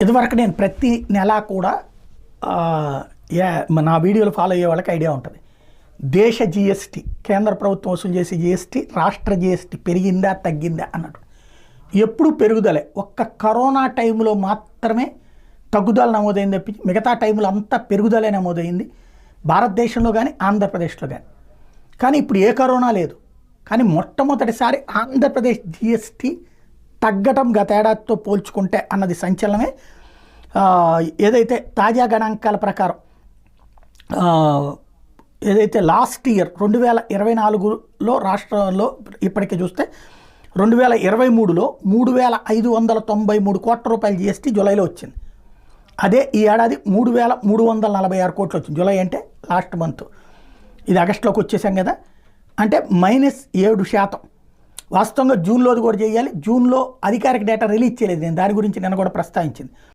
ఇదివరకు నేను ప్రతి నెల కూడా నా వీడియోలు ఫాలో అయ్యే వాళ్ళకి ఐడియా ఉంటుంది. దేశ జిఎస్టీ, కేంద్ర ప్రభుత్వం వసూలు చేసే జిఎస్టీ, రాష్ట్ర జిఎస్టీ పెరిగిందా తగ్గిందా అన్నట్టు. ఎప్పుడు పెరుగుదలే. ఒక్క కరోనా టైంలో మాత్రమే తగ్గుదల నమోదైంది తప్పించి మిగతా టైంలో అంతా పెరుగుదలే నమోదైంది, భారతదేశంలో కానీ ఆంధ్రప్రదేశ్లో కానీ. కానీ ఇప్పుడు ఏ కరోనా లేదు. కానీ మొట్టమొదటిసారి ఆంధ్రప్రదేశ్ జిఎస్టీ తగ్గటం గత ఏడాదితో పోల్చుకుంటే అన్నది సంచలనమే. ఏదైతే తాజా గణాంకాల ప్రకారం ఏదైతే లాస్ట్ ఇయర్ 2024లో రాష్ట్రంలో ఇప్పటికే చూస్తే 2023లో 3,593 కోట్ల రూపాయల జిఎస్టీ జూలైలో వచ్చింది. అదే ఈ ఏడాది 3,346 కోట్లు వచ్చింది. జూలై అంటే లాస్ట్ మంత్, ఇది ఆగస్టులోకి వచ్చేసాం కదా, అంటే -7%. వాస్తవంగా జూన్లోది కూడా చేయాలి. జూన్లో అధికారిక డేటా రిలీజ్ చేయలేదు, నేను దాని గురించి నిన్న కూడా ప్రస్తావించింది.